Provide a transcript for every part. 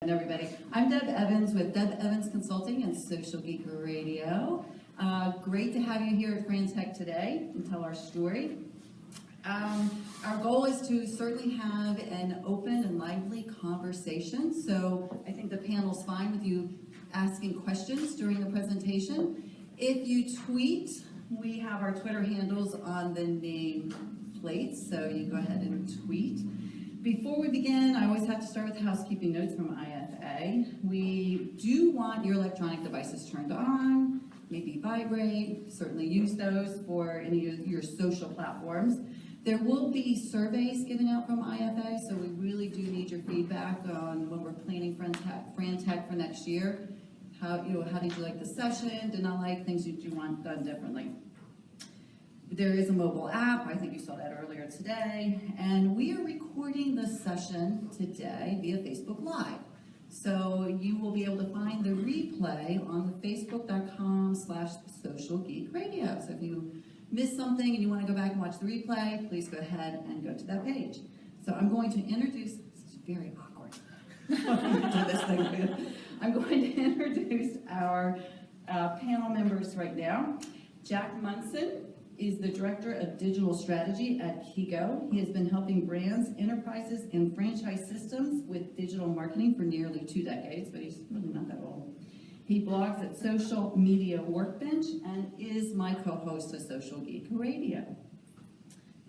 Everybody. I'm Deb Evans with Deb Evans Consulting and Social Geek Radio. Great to have you here at FranTech today and tell our story. Our goal is to certainly have an open and lively conversation, so I think the panel's fine with you asking questions during the presentation. If you tweet, we have our Twitter handles on the name plates, so you go ahead and tweet. Before we begin, I always have to start with housekeeping notes from IFA. We do want your electronic devices turned on, maybe vibrate, certainly use those for any of your social platforms. There will be surveys given out from IFA, so we really do need your feedback on when we're planning FranTech for next year. How did you like the session? Did not like things you want done differently? There is a mobile app, I think you saw that earlier today, and we are recording the session today via Facebook Live. So you will be able to find the replay on the facebook.com/socialgeekradio. So if you missed something and you want to go back and watch the replay, please go ahead and go to that page. So I'm going to introduce, this is very awkward. I'm going to introduce our panel members right now. Jack Monson is the Director of Digital Strategy at Qiigo. He has been helping brands, enterprises, and franchise systems with digital marketing for nearly 2 decades, but he's really not that old. He blogs at Social Media Workbench and is my co-host of Social Geek Radio.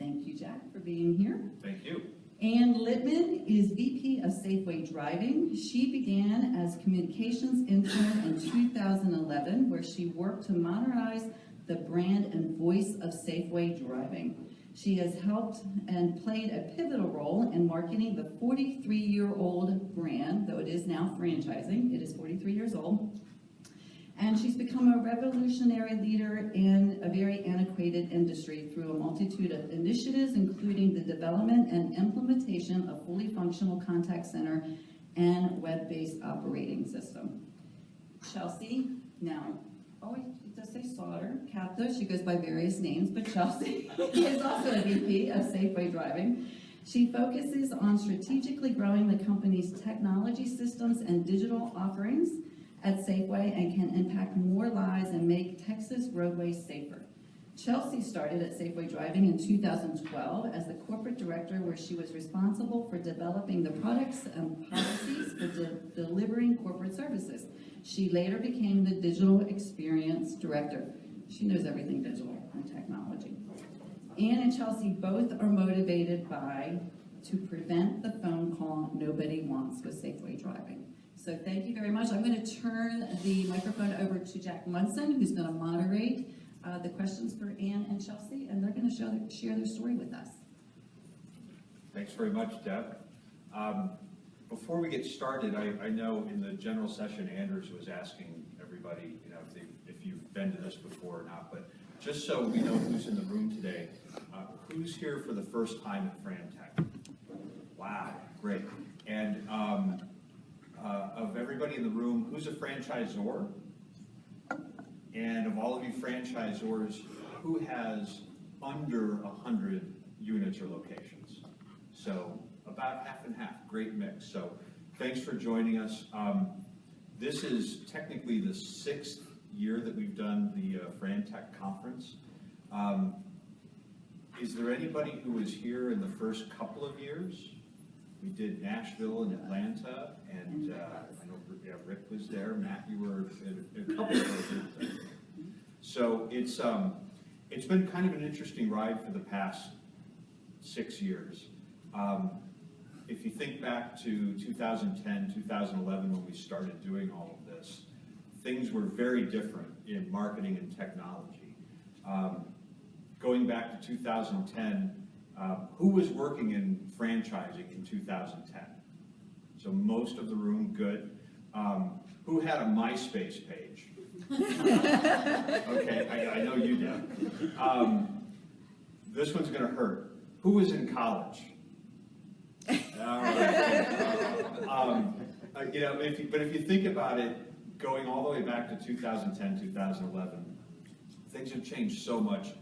Thank you, Jack, for being here. Thank you. Ann Littmann is VP of SafeWay Driving. She began as communications intern in 2011, where she worked to modernize the brand and voice of SafeWay Driving. She has helped and played a pivotal role in marketing the 43-year-old brand, though it is now franchising. It is 43 years old. And she's become a revolutionary leader in a very antiquated industry through a multitude of initiatives, including the development and implementation of fully functional contact center and web-based operating system. Chelsea, now, it does say Sauder, Capta, she goes by various names, but Chelsea is also a VP of SafeWay Driving. She focuses on strategically growing the company's technology systems and digital offerings at Safeway and can impact more lives and make Texas roadways safer. Chelsea started at Safeway Driving in 2012 as the corporate director, where she was responsible for developing the products and policies for delivering corporate services. She later became the digital experience director. She knows everything digital and technology. Ann and Chelsea both are motivated to prevent the phone call nobody wants with Safeway Driving. So thank you very much. I'm going to turn the microphone over to Jack Monson, who's going to moderate the questions for Ann and Chelsea, and they're going to share their story with us. Thanks very much, Deb. Before we get started, I know in the general session, Anders was asking everybody, if you've been to this before or not, but just so we know who's in the room today, who's here for the first time at FranTech? Wow, great. And of everybody in the room, who's a franchisor? And of all of you franchisors, who has under 100 units or locations? So about half and half, great mix. So thanks for joining us. This is technically the 6th year that we've done the FranTech conference. Is there anybody who was here in the first couple of years? We did Nashville and Atlanta, and I know Rick was there. Matt, you were in a couple of those. So it's been kind of an interesting ride for the past 6 years. If you think back to 2010, 2011, when we started doing all of this, things were very different in marketing and technology. Going back to 2010, who was working in franchising in 2010? So most of the room, good. Who had a MySpace page? Okay, I know you did. This one's going to hurt. Who was in college? All right. If you think about it, going all the way back to 2010, 2011, things have changed so much.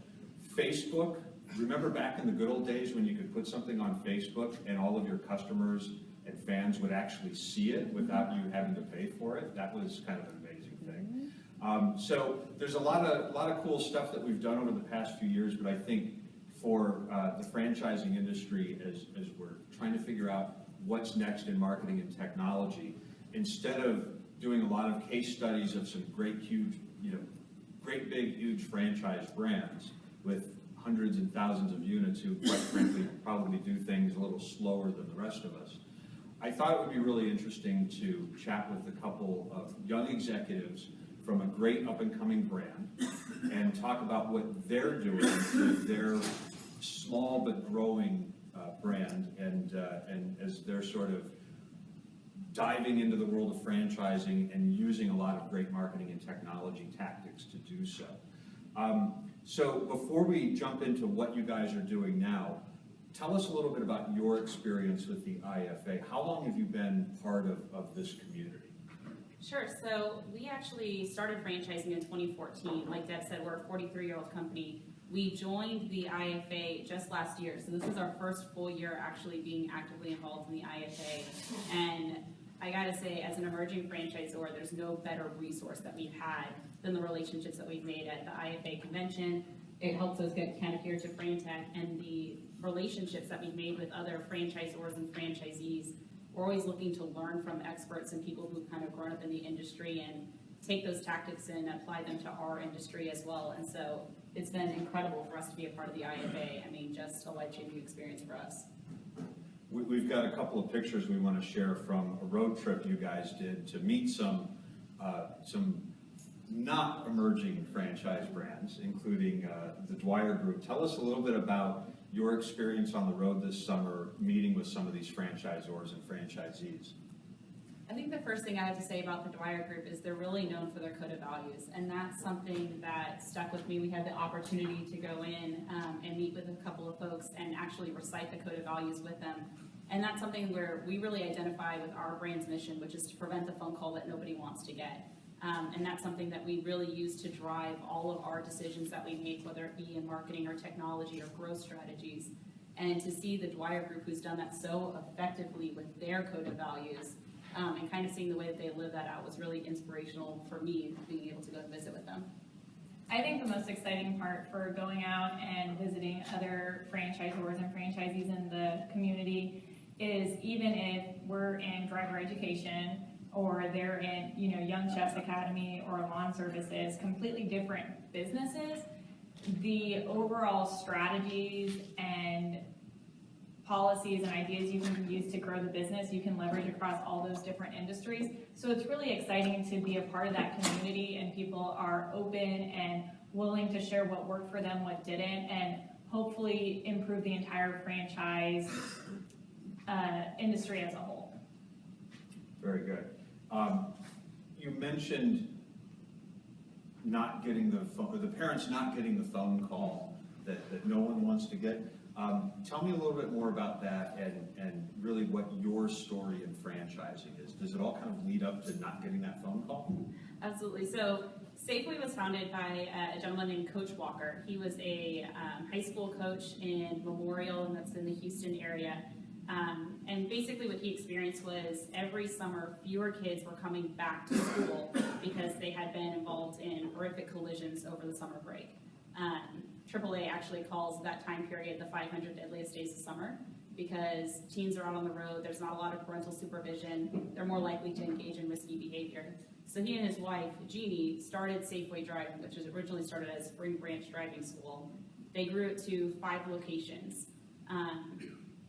Facebook, remember back in the good old days when you could put something on Facebook and all of your customers and fans would actually see it without you having to pay for it. That was kind of an amazing thing. So there's a lot of cool stuff that we've done over the past few years, but I think for the franchising industry, as we're trying to figure out what's next in marketing and technology, instead of doing a lot of case studies of some great big huge franchise brands with hundreds and thousands of units who quite frankly probably do things a little slower than the rest of us, I thought it would be really interesting to chat with a couple of young executives from a great up-and-coming brand and talk about what they're doing with their small but growing brand, and as they're sort of diving into the world of franchising and using a lot of great marketing and technology tactics to do so. So before we jump into what you guys are doing now, tell us a little bit about your experience with the IFA. How long have you been part of this community? Sure, so we actually started franchising in 2014. Like Deb said, we're a 43-year-old company. We joined the IFA just last year, so this is our first full year actually being actively involved in the IFA. And I gotta say, as an emerging franchisor, there's no better resource that we've had than the relationships that we've made at the IFA convention. It helps us get kind of here to FranTech, and the relationships that we've made with other franchisors and franchisees. We're always looking to learn from experts and people who've kind of grown up in the industry and take those tactics and apply them to our industry as well. And so it's been incredible for us to be a part of the IFA. I mean, just a life-changing experience for us. We've got a couple of pictures we want to share from a road trip you guys did to meet some not emerging franchise brands, including the Dwyer Group. Tell us a little bit about your experience on the road this summer, meeting with some of these franchisors and franchisees. I think the first thing I have to say about the Dwyer Group is they're really known for their code of values, and that's something that stuck with me. We had the opportunity to go in and meet with a couple of folks and actually recite the code of values with them. And that's something where we really identify with our brand's mission, which is to prevent the phone call that nobody wants to get. And that's something that we really use to drive all of our decisions that we make, whether it be in marketing or technology or growth strategies. And to see the Dwyer Group, who's done that so effectively with their code of values, and kind of seeing the way that they live that out was really inspirational for me, being able to go and visit with them. I think the most exciting part for going out and visiting other franchisors and franchisees in the community is, even if we're in driver education or they're in, Young Chefs Academy or lawn services, completely different businesses, the overall strategies and policies and ideas you can use to grow the business, you can leverage across all those different industries. So it's really exciting to be a part of that community, and people are open and willing to share what worked for them, what didn't, and hopefully improve the entire franchise industry as a whole. Very good. You mentioned not getting the phone, or the parents not getting the phone call that no one wants to get. Tell me a little bit more about that, and really what your story in franchising is. Does it all kind of lead up to not getting that phone call? Absolutely. So SafeWay was founded by a gentleman named Coach Walker. He was a high school coach in Memorial, and that's in the Houston area. And basically what he experienced was every summer fewer kids were coming back to school because they had been involved in horrific collisions over the summer break. AAA actually calls that time period the 500 deadliest days of summer, because teens are out on the road, there's not a lot of parental supervision, they're more likely to engage in risky behavior. So he and his wife, Jeannie, started SafeWay Driving, which was originally started as Spring Branch Driving School. They grew it to 5 locations.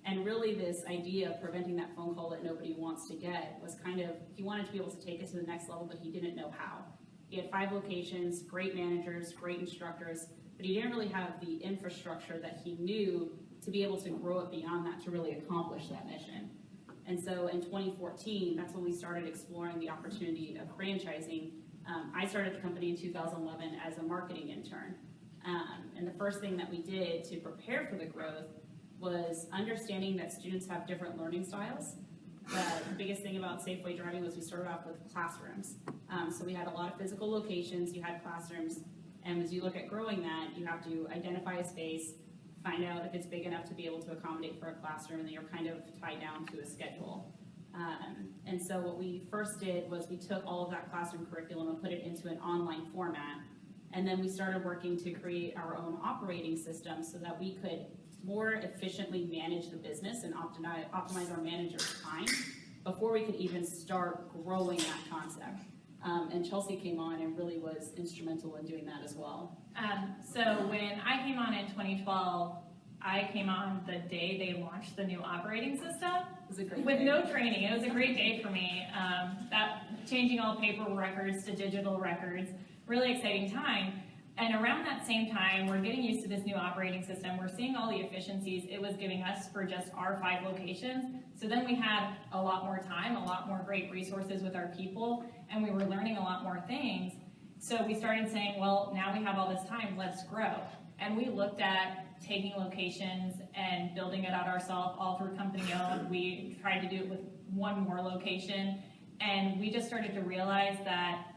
And really this idea of preventing that phone call that nobody wants to get was kind of, he wanted to be able to take it to the next level, but he didn't know how. He had 5 locations, great managers, great instructors, but he didn't really have the infrastructure that he knew to be able to grow it beyond that to really accomplish that mission. And so in 2014, that's when we started exploring the opportunity of franchising. I started the company in 2011 as a marketing intern. And the first thing that we did to prepare for the growth was understanding that students have different learning styles. The biggest thing about SafeWay Driving was we started off with classrooms. So we had a lot of physical locations, you had classrooms, and as you look at growing that, you have to identify a space, find out if it's big enough to be able to accommodate for a classroom, and then you're kind of tied down to a schedule. And so what we first did was we took all of that classroom curriculum and put it into an online format. And then we started working to create our own operating system so that we could more efficiently manage the business and optimize our managers' time before we could even start growing that concept. And Chelsea came on and really was instrumental in doing that as well. So when I came on in 2012, I came on the day they launched the new operating system. It was a great with day. no training. It was a great day for me. That changing all paper records to digital records, really exciting time. And around that same time, we're getting used to this new operating system. We're seeing all the efficiencies it was giving us for just our 5 locations. So then we had a lot more time, a lot more great resources with our people, and we were learning a lot more things. So we started saying, well, now we have all this time, let's grow. And we looked at taking locations and building it out ourselves, all through company owned. We tried to do it with one more location, and we just started to realize that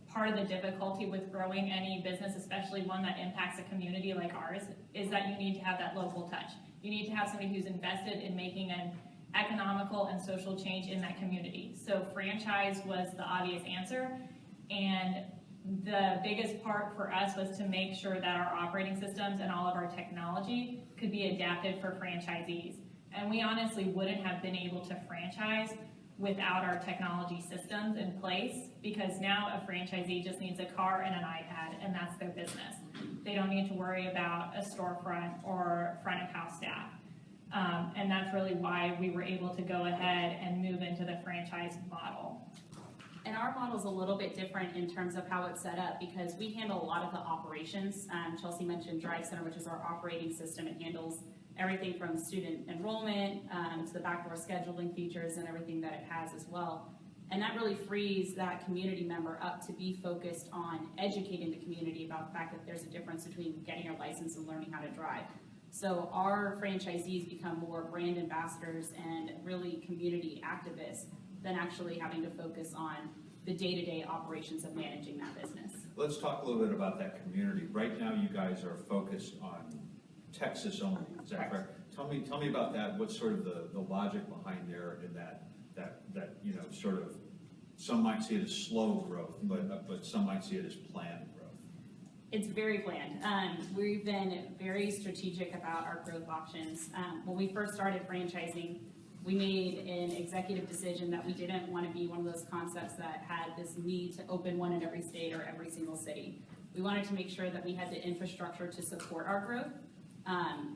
part of the difficulty with growing any business, especially one that impacts a community like ours, is that you need to have that local touch. You need to have somebody who's invested in making an economical and social change in that community. So franchise was the obvious answer, and the biggest part for us was to make sure that our operating systems and all of our technology could be adapted for franchisees. And we honestly wouldn't have been able to franchise without our technology systems in place, because now a franchisee just needs a car and an iPad, and that's their business. They don't need to worry about a storefront or front of house staff. And that's really why we were able to go ahead and move into the franchise model. And our model's a little bit different in terms of how it's set up, because we handle a lot of the operations. Chelsea mentioned Drive Center, which is our operating system. It handles everything from student enrollment to the backdoor scheduling features and everything that it has as well. And that really frees that community member up to be focused on educating the community about the fact that there's a difference between getting a license and learning how to drive. So our franchisees become more brand ambassadors and really community activists than actually having to focus on the day-to-day operations of managing that business. Let's talk a little bit about that community. Right now, you guys are focused on Texas only. Is that correct? Tell me about that. What's sort of the logic behind there in that sort of, some might see it as slow growth, but some might see it as planned growth. It's very planned. We've been very strategic about our growth options. When we first started franchising, we made an executive decision that we didn't want to be one of those concepts that had this need to open one in every state or every single city. We wanted to make sure that we had the infrastructure to support our growth.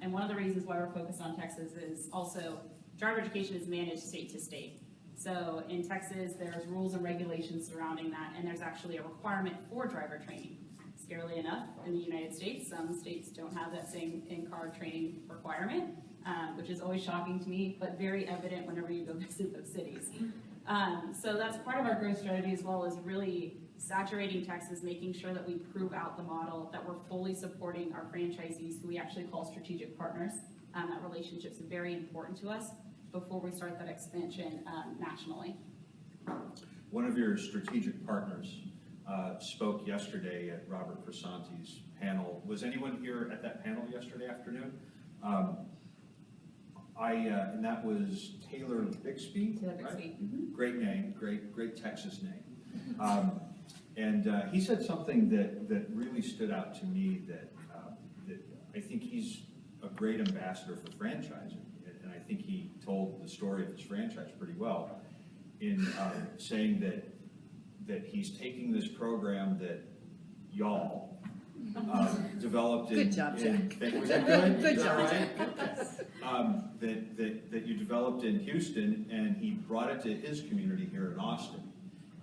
And one of the reasons why we're focused on Texas is also driver education is managed state to state. So in Texas, there's rules and regulations surrounding that, and there's actually a requirement for driver training. Scarily enough, in the United States, some states don't have that same in-car training requirement, which is always shocking to me, but very evident whenever you go visit those cities. So that's part of our growth strategy as well, is really saturating Texas, making sure that we prove out the model, that we're fully supporting our franchisees, who we actually call strategic partners. That relationship's very important to us before we start that expansion nationally. One of your strategic partners spoke yesterday at Robert Crisanti's panel. Was anyone here at that panel yesterday afternoon? And that was Taylor Bixby. Taylor Bixby. Right? Mm-hmm. Great name, great Texas name. And he said something that really stood out to me, that I think he's a great ambassador for franchising. And I think he told the story of his franchise pretty well in saying that he's taking this program that y'all developed in... Good job, Jack. Was that good? Good Is that job, right? Jack. That you developed in Houston, and he brought it to his community here in Austin.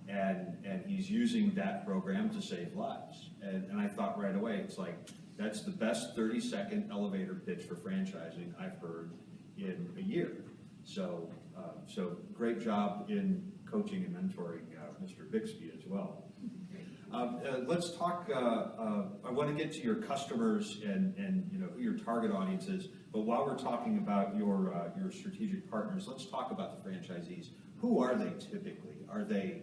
And he's using that program to save lives. And I thought right away, it's like, that's the best 30-second elevator pitch for franchising I've heard in a year. So great job in coaching and mentoring Mr. Bixby as well. Let's talk, I want to get to your customers and who your target audience is, but while we're talking about your strategic partners, let's talk about the franchisees. Who are they typically? Are they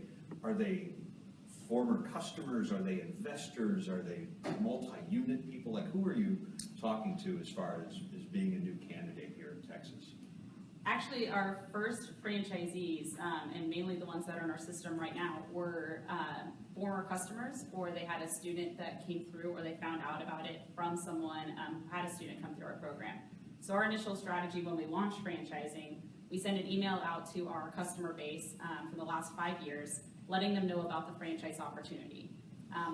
former customers? Are they investors? Are they multi-unit people? Like, who are you talking to as far as being a new candidate here in Texas? Actually, our first franchisees, and mainly the ones that are in our system right now, were former customers, or they had a student that came through, or they found out about it from someone who had a student come through our program. So our initial strategy when we launched franchising, we sent an email out to our customer base for the last 5 years, letting them know about the franchise opportunity.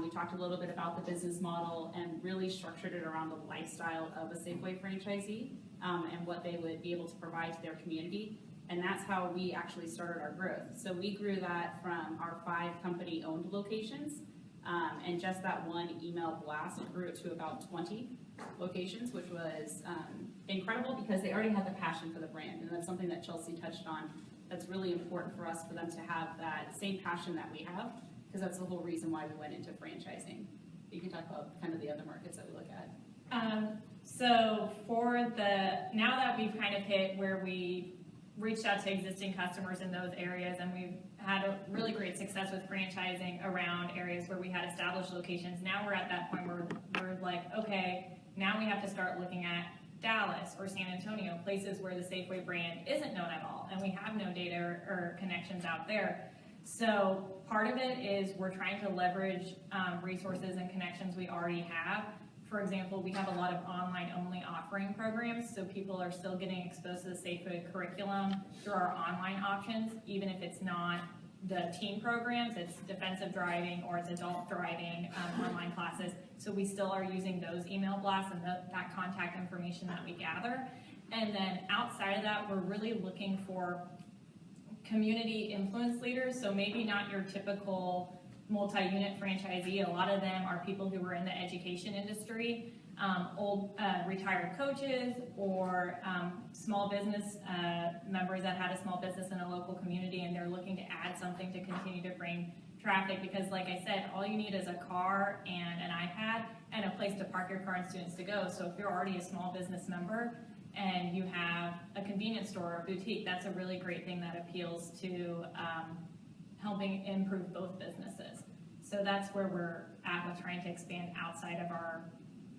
We talked a little bit about the business model and really structured it around the lifestyle of a SafeWay franchisee and what they would be able to provide to their community. And that's how we actually started our growth. So we grew that from our 5 company-owned locations, and just that one email blast grew it to about 20 locations, which was incredible because they already had the passion for the brand. And that's something that Chelsea touched on. That's really important for us, for them to have that same passion that we have, because that's the whole reason why we went into franchising. You can talk about kind of the other markets that we look at. So now that we've kind of hit where we reached out to existing customers in those areas, and we've had a really great success with franchising around areas where we had established locations. Now we're at that point where we're like, okay, now we have to start looking at Dallas or San Antonio, places where the SafeWay brand isn't known at all, and we have no data or connections out there. So part of it is we're trying to leverage resources and connections we already have. For example, we have a lot of online-only offering programs, so people are still getting exposed to the SafeWay curriculum through our online options, even if it's not the teen programs, it's defensive driving or it's adult driving online classes. So we still are using those email blasts and that contact information that we gather. And then outside of that, we're really looking for community influence leaders, so maybe not your typical multi-unit franchisee. A lot of them are people who were in the education industry, old retired coaches, or small business members that had a small business in a local community, and they're looking to add something to continue to bring traffic, because like I said, all you need is a car and an iPad and a place to park your car and students to go. So if you're already a small business member and you have a convenience store or a boutique, that's a really great thing that appeals to helping improve both businesses. So that's where we're at with trying to expand outside of our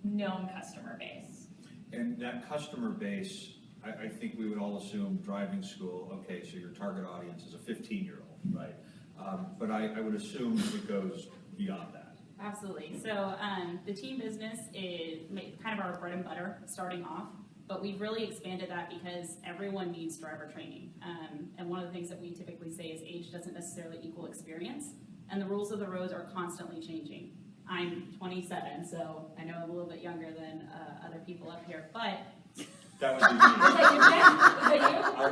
known customer base. And that customer base, I think we would all assume driving school, okay, so your target audience is a 15-year-old, right? But I would assume it goes beyond that. Absolutely. So the teen business is kind of our bread and butter starting off, but we've really expanded that because everyone needs driver training. And one of the things that we typically say is age doesn't necessarily equal experience, and the rules of the road are constantly changing. I'm 27, so I know I'm a little bit younger than other people up here, but... That would be me.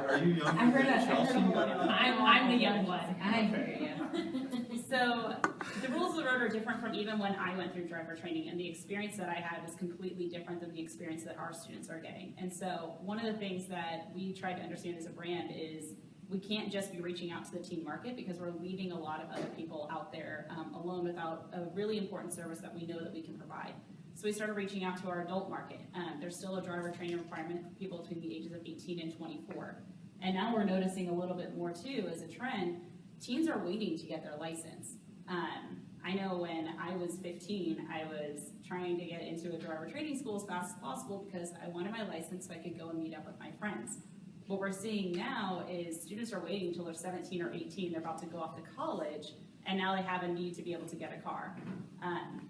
Are you young? I heard a millennial. I'm the young one. I hear you. So the rules of the road are different from even when I went through driver training, and the experience that I had was completely different than the experience that our students are getting. And so one of the things that we try to understand as a brand is we can't just be reaching out to the teen market, because we're leaving a lot of other people out there alone without a really important service that we know that we can provide. So we started reaching out to our adult market. There's still a driver training requirement for people between the ages of 18 and 24. And now we're noticing a little bit more too as a trend, teens are waiting to get their license. I know when I was 15, I was trying to get into a driver training school as fast as possible because I wanted my license so I could go and meet up with my friends. What we're seeing now is students are waiting until they're 17 or 18, they're about to go off to college, and now they have a need to be able to get a car.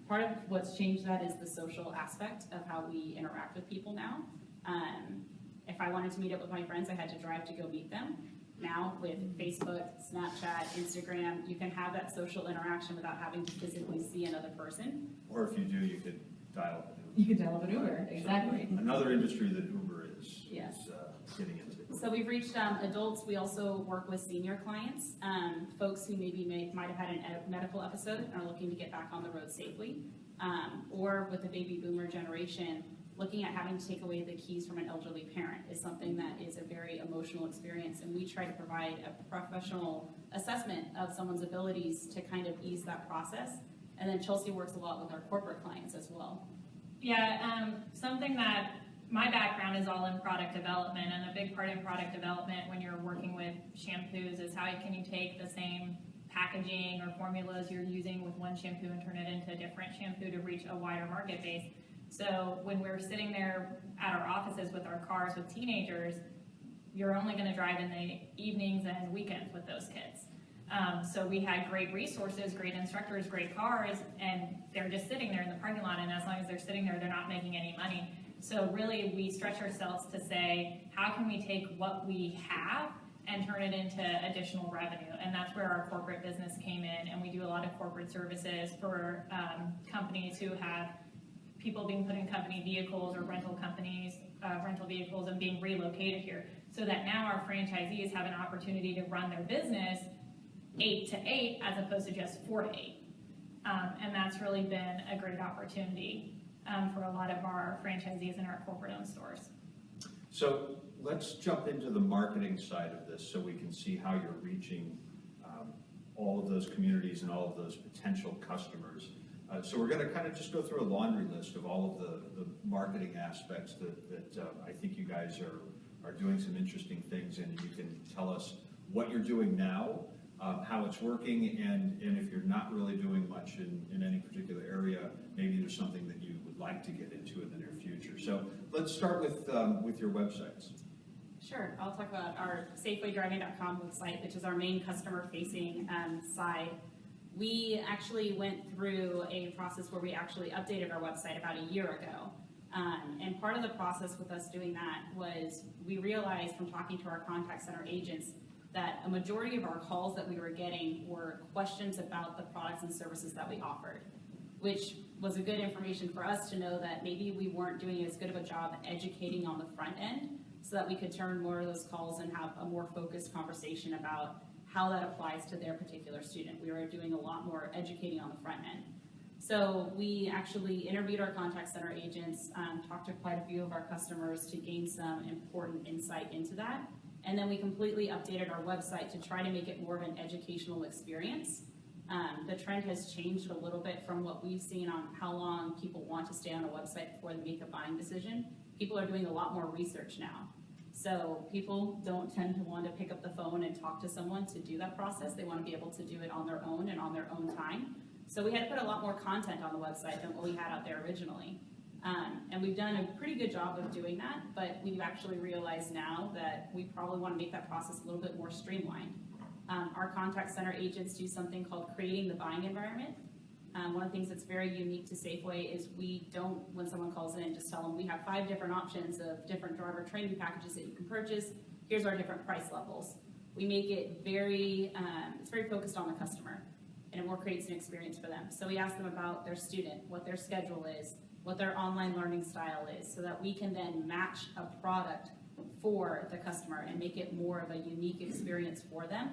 Part of what's changed that is the social aspect of how we interact with people now. If I wanted to meet up with my friends, I had to drive to go meet them. Now with Facebook, Snapchat, Instagram, you can have that social interaction without having to physically see another person. Or if you do, you could dial up an Uber. You could dial up an Uber, exactly. So another industry that Uber is getting into. So we've reached adults. We also work with senior clients, folks who maybe might have had a medical episode and are looking to get back on the road safely, or with the baby boomer generation, looking at having to take away the keys from an elderly parent is something that is a very emotional experience, and we try to provide a professional assessment of someone's abilities to kind of ease that process. And then Chelsea works a lot with our corporate clients as well. Yeah, something that my background is all in product development, and a big part in product development when you're working with shampoos is how can you take the same packaging or formulas you're using with one shampoo and turn it into a different shampoo to reach a wider market base. So when we're sitting there at our offices with our cars with teenagers, you're only going to drive in the evenings and weekends with those kids. So we had great resources, great instructors, great cars, and they're just sitting there in the parking lot, and as long as they're sitting there, they're not making any money. So really, we stretch ourselves to say, how can we take what we have and turn it into additional revenue? And that's where our corporate business came in, and we do a lot of corporate services for companies who have people being put in company vehicles or rental companies, rental vehicles, and being relocated here, so that now our franchisees have an opportunity to run their business 8 to 8 as opposed to just 4 to 8. And that's really been a great opportunity for a lot of our franchisees in our corporate-owned stores. So let's jump into the marketing side of this so we can see how you're reaching all of those communities and all of those potential customers. So we're going to kind of just go through a laundry list of all of the marketing aspects that I think you guys are doing some interesting things, and you can tell us what you're doing now, how it's working, and if you're not really doing much in any particular area, maybe there's something that you would like to get into in the near future. So let's start with your websites. Sure, I'll talk about our SafeWayDriving.com website, which is our main customer-facing side. We actually went through a process where we actually updated our website about a year ago. And part of the process with us doing that was we realized from talking to our contact center agents that a majority of our calls that we were getting were questions about the products and services that we offered, which was a good information for us to know that maybe we weren't doing as good of a job educating on the front end, so that we could turn more of those calls and have a more focused conversation about how that applies to their particular student. We were doing a lot more educating on the front end. So we actually interviewed our contact center agents, talked to quite a few of our customers to gain some important insight into that. And then we completely updated our website to try to make it more of an educational experience. The trend has changed a little bit from what we've seen on how long people want to stay on a website before they make a buying decision. People are doing a lot more research now. So people don't tend to want to pick up the phone and talk to someone to do that process. They want to be able to do it on their own and on their own time. So we had to put a lot more content on the website than what we had out there originally. And we've done a pretty good job of doing that, but we've actually realized now that we probably want to make that process a little bit more streamlined. Our contact center agents do something called creating the buying environment. One of the things that's very unique to SafeWay is we don't, when someone calls in, just tell them we have 5 different options of different driver training packages that you can purchase. Here's our different price levels. We make it very, it's very focused on the customer, and it more creates an experience for them. So we ask them about their student, what their schedule is, what their online learning style is, so that we can then match a product for the customer and make it more of a unique experience for them.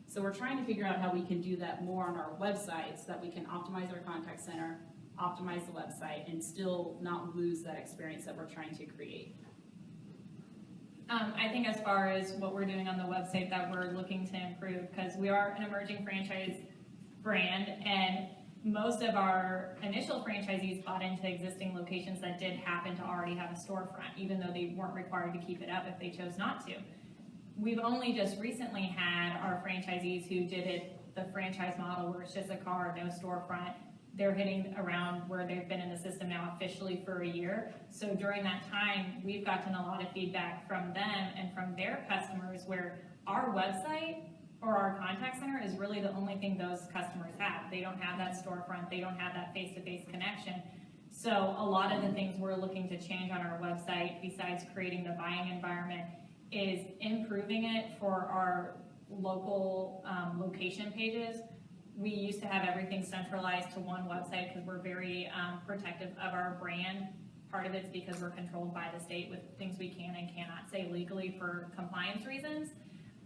So we're trying to figure out how we can do that more on our website so that we can optimize our contact center, optimize the website, and still not lose that experience that we're trying to create. I think as far as what we're doing on the website that we're looking to improve, because we are an emerging franchise brand, and most of our initial franchisees bought into existing locations that did happen to already have a storefront, even though they weren't required to keep it up if they chose not to. We've only just recently had our franchisees who did it the franchise model where it's just a car, no storefront. They're hitting around where they've been in the system now officially for a year. So during that time, we've gotten a lot of feedback from them and from their customers where our website or our contact center is really the only thing those customers have. They don't have that storefront, they don't have that face-to-face connection. So a lot of the things we're looking to change on our website, besides creating the buying environment, is improving it for our local location pages. We used to have everything centralized to one website because we're very protective of our brand. Part of it's because we're controlled by the state with things we can and cannot say legally for compliance reasons.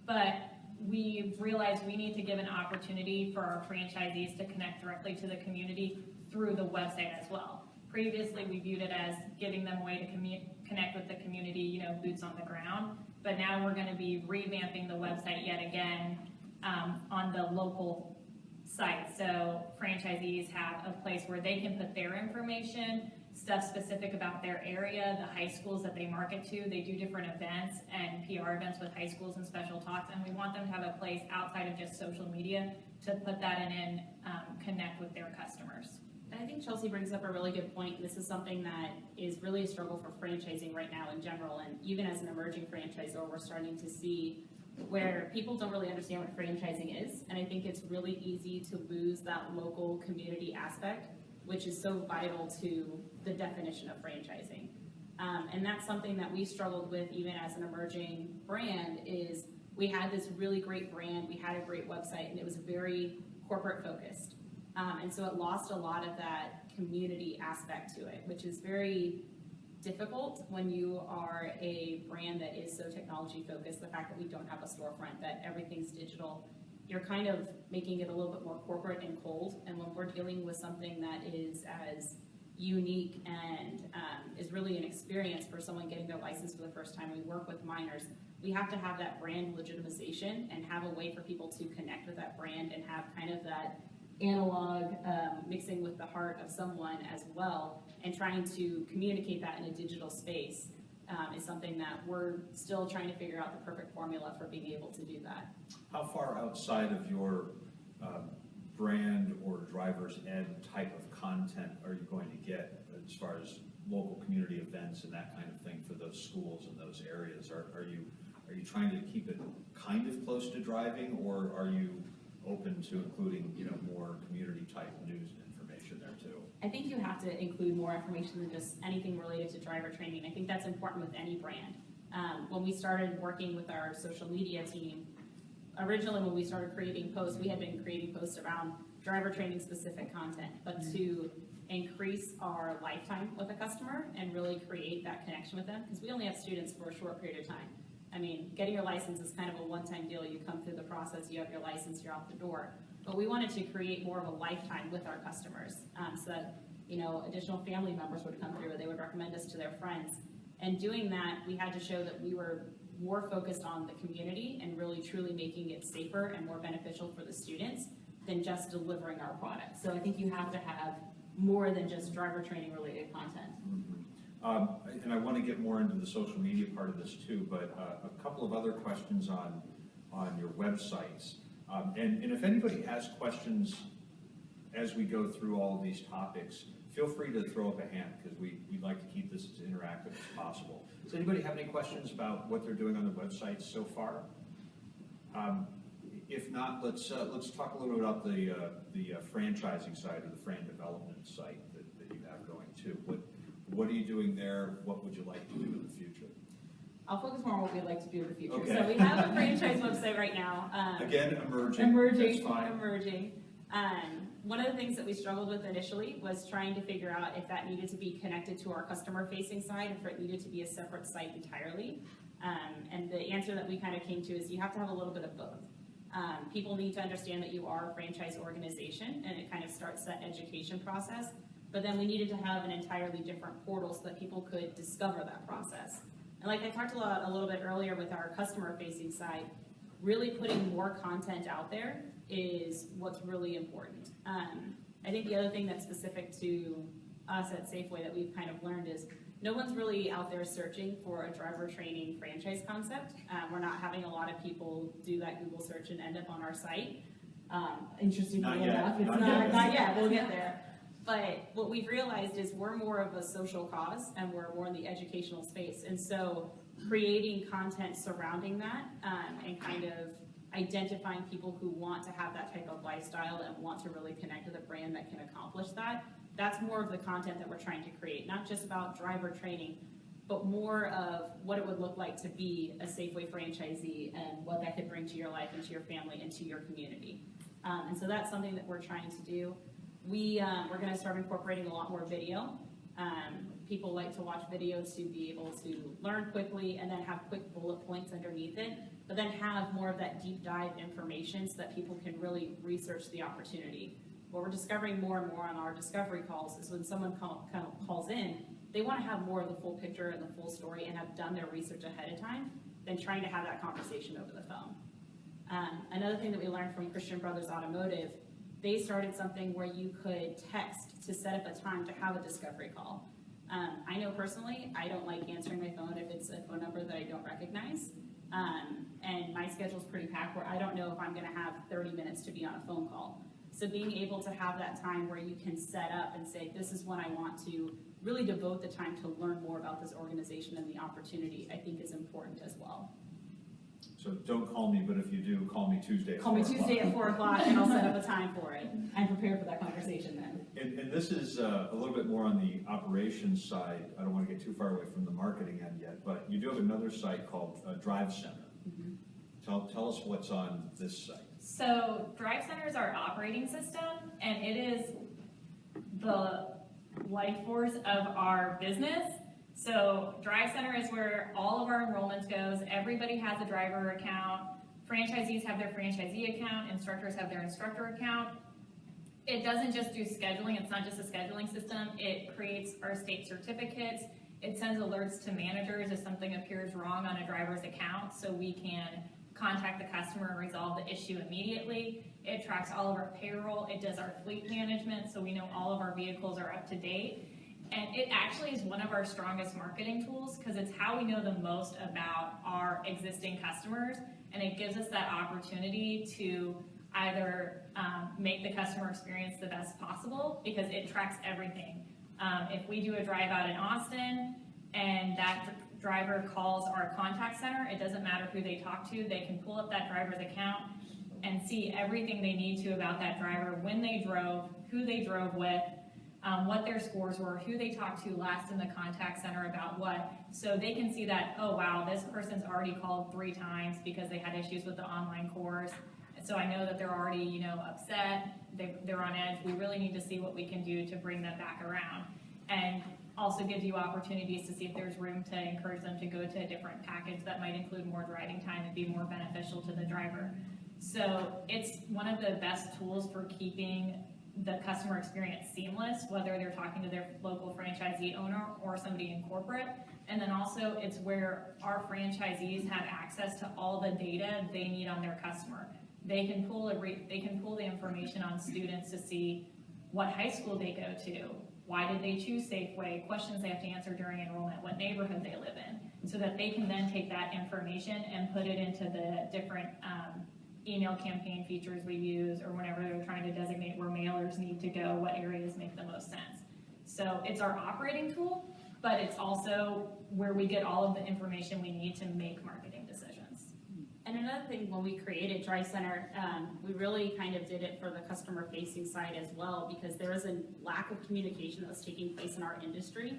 But we've realized we need to give an opportunity for our franchisees to connect directly to the community through the website as well. Previously, we viewed it as giving them a way to connect with the community, boots on the ground. But now we're going to be revamping the website yet again on the local site. So franchisees have a place where they can put their information, stuff specific about their area, the high schools that they market to. They do different events and PR events with high schools and special talks, and we want them to have a place outside of just social media to put that in and connect with their customers. And I think Chelsea brings up a really good point. This is something that is really a struggle for franchising right now in general, and even as an emerging franchisor, we're starting to see where people don't really understand what franchising is, and I think it's really easy to lose that local community aspect, which is so vital to the definition of franchising. And that's something that we struggled with even as an emerging brand. Is we had this really great brand, we had a great website, and it was very corporate focused. And so it lost a lot of that community aspect to it, which is very difficult when you are a brand that is so technology focused. The fact that we don't have a storefront, that everything's digital, you're kind of making it a little bit more corporate and cold. And when we're dealing with something that is as unique and is really an experience for someone getting their license for the first time, we work with minors, we have to have that brand legitimization and have a way for people to connect with that brand and have kind of that analog mixing with the heart of someone as well, and trying to communicate that in a digital space is something that we're still trying to figure out the perfect formula for being able to do that. How far outside of your brand or driver's ed type of content are you going to get as far as local community events and that kind of thing for those schools and those areas? Are you trying to keep it kind of close to driving, or are you open to including, more community type news and information there too? I think you have to include more information than just anything related to driver training. I think that's important with any brand. When we started working with our social media team, originally when we started creating posts, we had been creating posts around driver training specific content, but to increase our lifetime with a customer and really create that connection with them, because we only have students for a short period of time. I mean, getting your license is kind of a one-time deal. You come through the process, you have your license, you're out the door. But we wanted to create more of a lifetime with our customers, so that additional family members would come through, or they would recommend us to their friends. And doing that, we had to show that we were more focused on the community and really truly making it safer and more beneficial for the students than just delivering our product. So I think you have to have more than just driver training related content. And I want to get more into the social media part of this too, but a couple of other questions on your websites. And if anybody has questions as we go through all of these topics, feel free to throw up a hand, because we'd like to keep this as interactive as possible. Does anybody have any questions about what they're doing on the website so far? If not, let's talk a little bit about the franchising side, or the Fran development site that you have going too. What are you doing there? What would you like to do in the future? I'll focus more on what we'd like to do in the future. Okay. So we have a franchise website right now. Again, emerging. Emerging. That's fine. Emerging. One of the things that we struggled with initially was trying to figure out if that needed to be connected to our customer-facing side, if it needed to be a separate site entirely. And the answer that we kind of came to is you have to have a little bit of both. People need to understand that you are a franchise organization, and it kind of starts that education process. But then we needed to have an entirely different portal so that people could discover that process. And like I talked a little bit earlier with our customer-facing side, really putting more content out there is what's really important. I think the other thing that's specific to us at SafeWay that we've kind of learned is no one's really out there searching for a driver training franchise concept. We're not having a lot of people do that Google search and end up on our site. Interestingly enough, it's not yet, we'll get there. But what we've realized is we're more of a social cause, and we're more in the educational space. And so creating content surrounding that and kind of identifying people who want to have that type of lifestyle and want to really connect with a brand that can accomplish that, that's more of the content that we're trying to create. Not just about driver training, but more of what it would look like to be a Safeway franchisee and what that could bring to your life and to your family and to your community. And so that's something that we're trying to do. We're going to start incorporating a lot more video. People like to watch video to be able to learn quickly and then have quick bullet points underneath it, but then have more of that deep dive information so that people can really research the opportunity. What we're discovering more and more on our discovery calls is when someone calls in, they want to have more of the full picture and the full story and have done their research ahead of time than trying to have that conversation over the phone. Another thing that we learned from Christian Brothers Automotive, they started something where you could text to set up a time to have a discovery call. I know personally, I don't like answering my phone if it's a phone number that I don't recognize. And my schedule's pretty packed where I don't know if I'm gonna have 30 minutes to be on a phone call. So being able to have that time where you can set up and say, this is when I want to really devote the time to learn more about this organization and the opportunity, I think is important as well. So don't call me, but if you do, call me Tuesday at 4 Call me o'clock. Tuesday at 4 o'clock and I'll set up a time for it. I'm prepared for that conversation then. And this is a little bit more on the operations side. I don't want to get too far away from the marketing end yet, but you do have another site called Drive Center. Tell us what's on this site. So Drive Center is our operating system, and it is the life force of our business. So Drive Center is where all of our enrollment goes. Everybody has a driver account. Franchisees have their franchisee account. Instructors have their instructor account. It doesn't just do scheduling. It's not just a scheduling system. It creates our state certificates. It sends alerts to managers if something appears wrong on a driver's account, so we can contact the customer and resolve the issue immediately. It tracks all of our payroll. It does our fleet management, so we know all of our vehicles are up to date. And it actually is one of our strongest marketing tools because it's how we know the most about our existing customers, and it gives us that opportunity to either make the customer experience the best possible because it tracks everything. If we do a drive out in Austin and that driver calls our contact center, it doesn't matter who they talk to, they can pull up that driver's account and see everything they need to about that driver, when they drove, who they drove with, what their scores were, who they talked to last in the contact center about what. So they can see that, oh wow, this person's already called 3 times because they had issues with the online course. So I know that they're already, upset, they're on edge. We really need to see what we can do to bring them back around. And also gives you opportunities to see if there's room to encourage them to go to a different package that might include more driving time and be more beneficial to the driver. So it's one of the best tools for keeping the customer experience seamless, whether they're talking to their local franchisee owner or somebody in corporate. And then also it's where our franchisees have access to all the data they need on their customer. They can pull the information on students to see what high school they go to, why did they choose SafeWay, questions they have to answer during enrollment, what neighborhood they live in, so that they can then take that information and put it into the different email campaign features we use, or whenever they're trying to designate where mailers need to go, what areas make the most sense. So it's our operating tool, but it's also where we get all of the information we need to make marketing decisions. And another thing, when we created Drive Center, we really kind of did it for the customer-facing side as well, because there was a lack of communication that was taking place in our industry,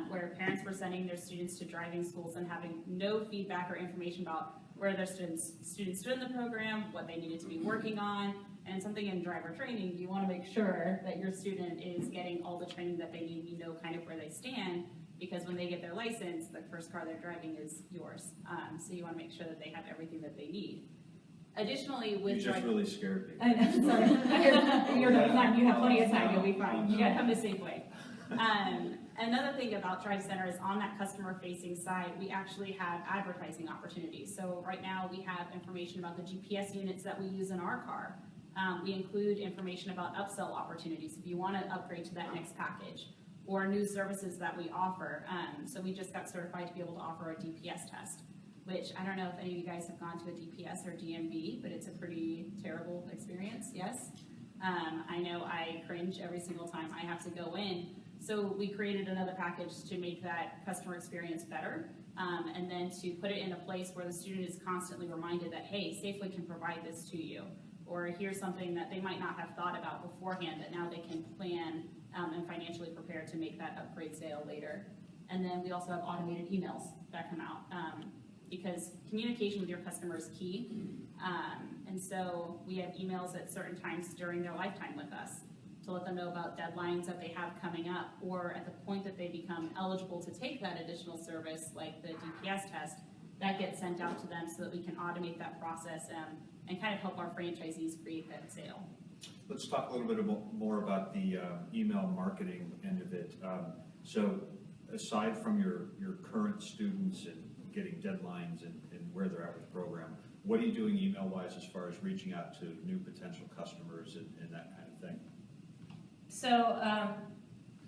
where parents were sending their students to driving schools and having no feedback or information about where their students stood in the program, what they needed to be working on, and something in driver training, you want to make sure that your student is getting all the training that they need, you know kind of where they stand, because when they get their license, the first car they're driving is yours. So you want to make sure that they have everything that they need. Additionally, with You just really scared me. sorry, you're fine. You have plenty of time. You'll be fine. You got to come to Safeway. Another thing about Drive Center is on that customer-facing side, we actually have advertising opportunities. So right now we have information about the GPS units that we use in our car. We include information about upsell opportunities if you want to upgrade to that next package, or new services that we offer. So we just got certified to be able to offer a DPS test, which I don't know if any of you guys have gone to a DPS or DMV, but it's a pretty terrible experience, yes? I know I cringe every single time I have to go in. So we created another package to make that customer experience better, and then to put it in a place where the student is constantly reminded that, hey, Safeway can provide this to you, or here's something that they might not have thought about beforehand that now they can plan and financially prepare to make that upgrade sale later. And then we also have automated emails that come out, because communication with your customer is key. And so we have emails at certain times during their lifetime with us to let them know about deadlines that they have coming up, or at the point that they become eligible to take that additional service, like the DPS test, that gets sent out to them so that we can automate that process and kind of help our franchisees create that sale. Let's talk a little bit more about the email marketing end of it. So aside from your current students and getting deadlines and where they're at with the program, what are you doing email-wise as far as reaching out to new potential customers and that kind of thing? So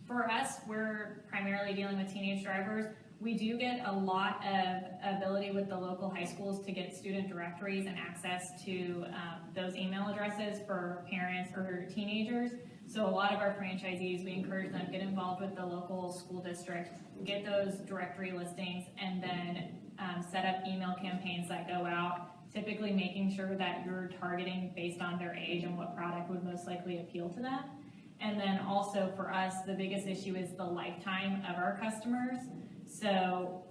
for us, we're primarily dealing with teenage drivers. We do get a lot of ability with the local high schools to get student directories and access to those email addresses for parents or teenagers. So a lot of our franchisees, we encourage them to get involved with the local school district, get those directory listings, and then set up email campaigns that go out, typically making sure that you're targeting based on their age and what product would most likely appeal to them. And then also for us, the biggest issue is the lifetime of our customers. So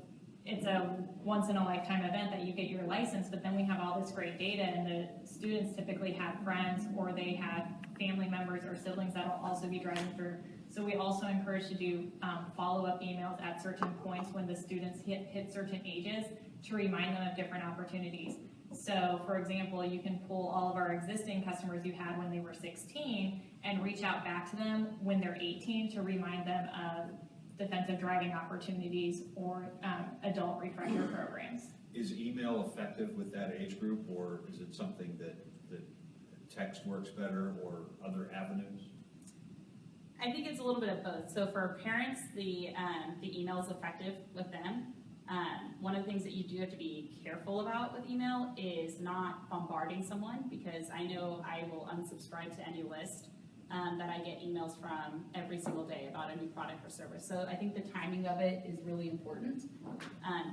it's a once in a lifetime event that you get your license, but then we have all this great data, and the students typically have friends or they have family members or siblings that will also be driving through. So we also encourage to do follow-up emails at certain points when the students hit certain ages to remind them of different opportunities. So for example, you can pull all of our existing customers you had when they were 16 and reach out back to them when they're 18 to remind them of defensive driving opportunities or adult refresher programs. Is email effective with that age group, or is it something that text works better, or other avenues? I think it's a little bit of both. So for parents, the email is effective with them. One of the things that you do have to be careful about with email is not bombarding someone, because I know I will unsubscribe to any list that I get emails from every single day about a new product or service. So I think the timing of it is really important.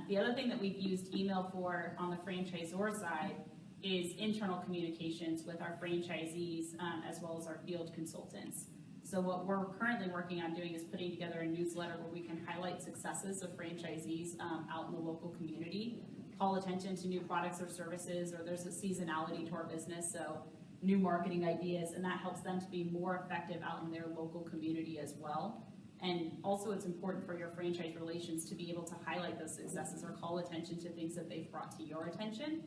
The other thing that we've used email for on the franchisor side is internal communications with our franchisees as well as our field consultants. So what we're currently working on doing is putting together a newsletter where we can highlight successes of franchisees out in the local community, call attention to new products or services, or there's a seasonality to our business, so new marketing ideas, and that helps them to be more effective out in their local community as well. And also it's important for your franchise relations to be able to highlight those successes or call attention to things that they've brought to your attention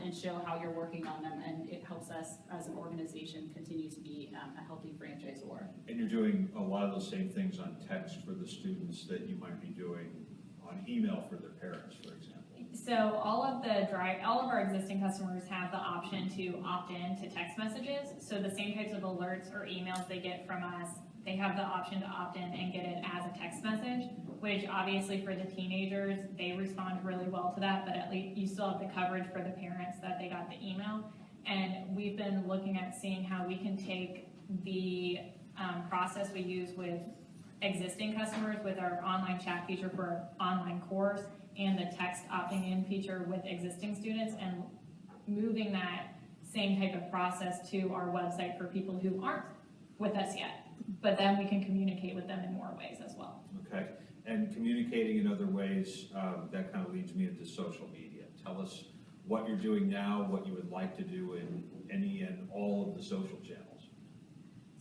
and show how you're working on them, and it helps us as an organization continue to be a healthy franchisor. And you're doing a lot of those same things on text for the students that you might be doing on email for their parents, for example. So all of our existing customers have the option to opt in to text messages. So the same types of alerts or emails they get from us, they have the option to opt in and get it as a text message, which obviously for the teenagers, they respond really well to that, but at least you still have the coverage for the parents that they got the email. And we've been looking at seeing how we can take the process we use with existing customers with our online chat feature for our online course and the text opting in feature with existing students, and moving that same type of process to our website for people who aren't with us yet. But then we can communicate with them in more ways as well. Okay, and communicating in other ways, that kind of leads me into social media. Tell us what you're doing now, what you would like to do in any and all of the social channels.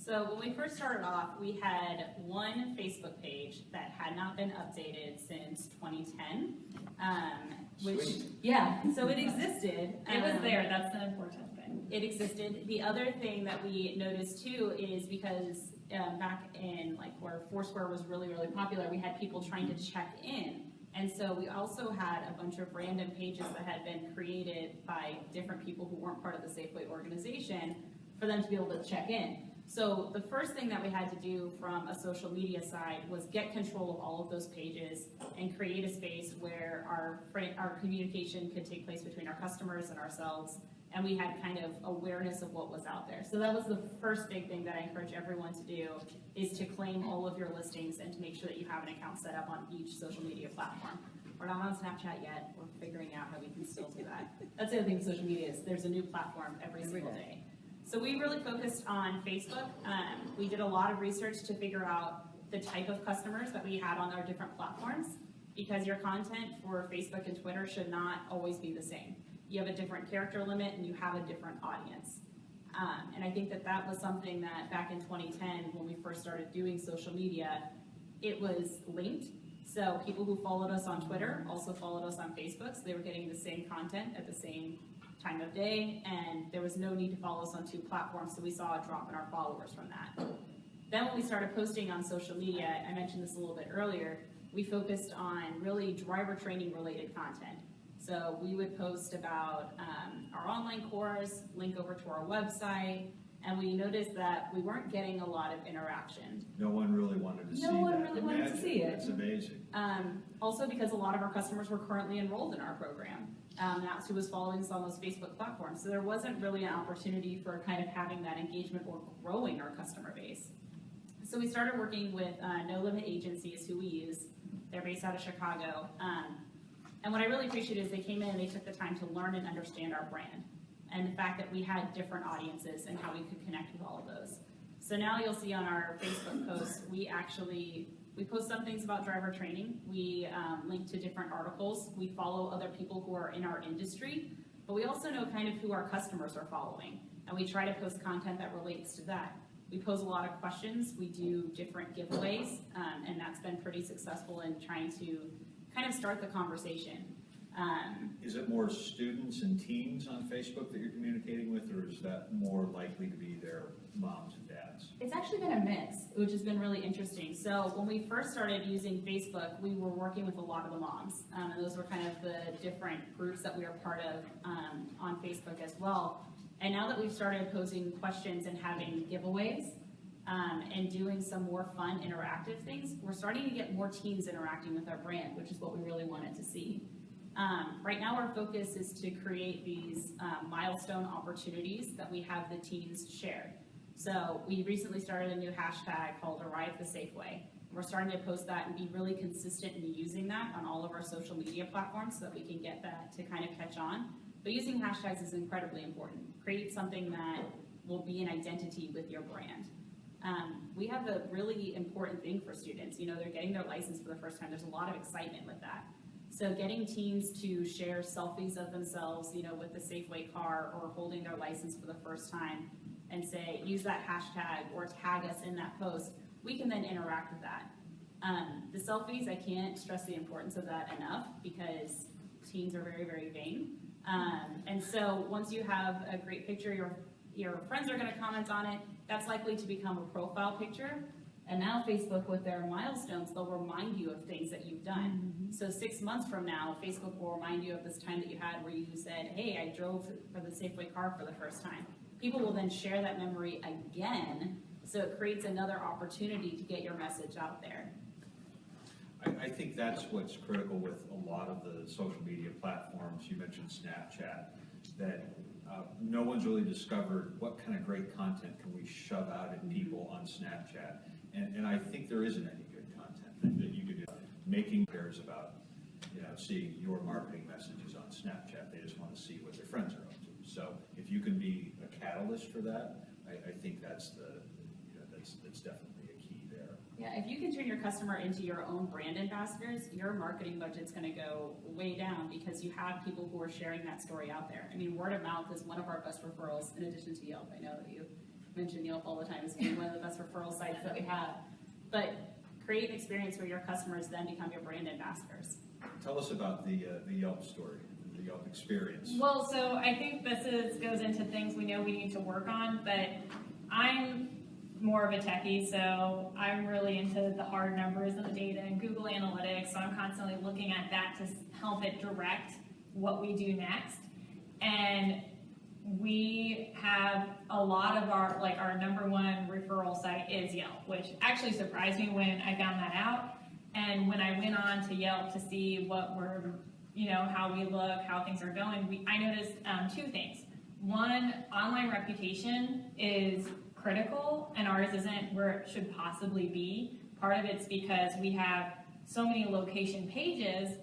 So when we first started off, we had one Facebook page that had not been updated since 2010. So it existed. It was there, that's the important thing. It existed. The other thing that we noticed too is because back in where Foursquare was really, really popular, we had people trying to check in. And so we also had a bunch of random pages that had been created by different people who weren't part of the SafeWay organization for them to be able to check in. So the first thing that we had to do from a social media side was get control of all of those pages and create a space where our communication could take place between our customers and ourselves, and we had kind of awareness of what was out there. So that was the first big thing that I encourage everyone to do, is to claim all of your listings and to make sure that you have an account set up on each social media platform. We're not on Snapchat yet. We're figuring out how we can still do that. That's the other thing with social media, is there's a new platform every single day. So we really focused on Facebook. We did a lot of research to figure out the type of customers that we had on our different platforms, because your content for Facebook and Twitter should not always be the same. You have a different character limit and you have a different audience. And I think that that was something that back in 2010, when we first started doing social media, it was linked. So people who followed us on Twitter also followed us on Facebook, so they were getting the same content at the same time of day, and there was no need to follow us on two platforms, so we saw a drop in our followers from that. Then when we started posting on social media, I mentioned this a little bit earlier, we focused on really driver training related content. So we would post about our online course, link over to our website, and we noticed that we weren't getting a lot of interaction. No one really wanted to see that. No one really wanted to see it. That's amazing. Also because a lot of our customers were currently enrolled in our program. That's who was following us on those Facebook platforms. So there wasn't really an opportunity for kind of having that engagement or growing our customer base. So we started working with No Limit Agencies, who we use. They're based out of Chicago. And what I really appreciate is they came in and they took the time to learn and understand our brand and the fact that we had different audiences and how we could connect with all of those. So now you'll see on our Facebook posts, we post some things about driver training. We link to different articles. We follow other people who are in our industry, but we also know kind of who our customers are following. And we try to post content that relates to that. We pose a lot of questions. We do different giveaways, and that's been pretty successful in trying to kind of start the conversation. Is it more students and teens on Facebook that you're communicating with, or is that more likely to be their moms and dads? It's actually been a mix, which has been really interesting. So when we first started using Facebook, we were working with a lot of the moms, and those were kind of the different groups that we are part of on Facebook as well. And now that we've started posing questions and having giveaways and doing some more fun interactive things, we're starting to get more teens interacting with our brand, which is what we really wanted to see. Right now our focus is to create these milestone opportunities that we have the teens share. So we recently started a new hashtag called Arrive the SafeWay. We're starting to post that and be really consistent in using that on all of our social media platforms so that we can get that to kind of catch on. But using hashtags is incredibly important. Create something that will be an identity with your brand. We have a really important thing for students. You know, they're getting their license for the first time. There's a lot of excitement with that. So getting teens to share selfies of themselves, you know, with the SafeWay car or holding their license for the first time and say, use that hashtag or tag us in that post, we can then interact with that. The selfies, I can't stress the importance of that enough because teens are very, very vain. And so once you have a great picture, your friends are gonna comment on it, that's likely to become a profile picture. And now Facebook, with their milestones, they'll remind you of things that you've done. Mm-hmm. So 6 months from now, Facebook will remind you of this time that you had where you said, hey, I drove for the SafeWay car for the first time. People will then share that memory again, so it creates another opportunity to get your message out there. I think that's what's critical with a lot of the social media platforms. You mentioned Snapchat, that no one's really discovered what kind of great content can we shove out at people on Snapchat. And I think there isn't any good content that you could do. Making cares about, you know, seeing your marketing messages on Snapchat. They just want to see what their friends are up to. So if you can be a catalyst for that, I think that's that's definitely a key there. Yeah, if you can turn your customer into your own brand ambassadors, your marketing budget's going to go way down because you have people who are sharing that story out there. I mean, word of mouth is one of our best referrals in addition to Yelp. I know that you mention Yelp all the time as being one of the best referral sites that we have. But create an experience where your customers then become your brand ambassadors. Tell us about the Yelp story, the Yelp experience. Well, so I think this goes into things we know we need to work on, but I'm more of a techie, so I'm really into the hard numbers and the data and Google Analytics, so I'm constantly looking at that to help it direct what we do next. And we have a lot of our number one referral site is Yelp, which actually surprised me when I found that out. And when I went on to Yelp to see what we're, how we look, how things are going, I noticed two things. One, online reputation is critical, and ours isn't where it should possibly be. Part of it's because we have so many location pages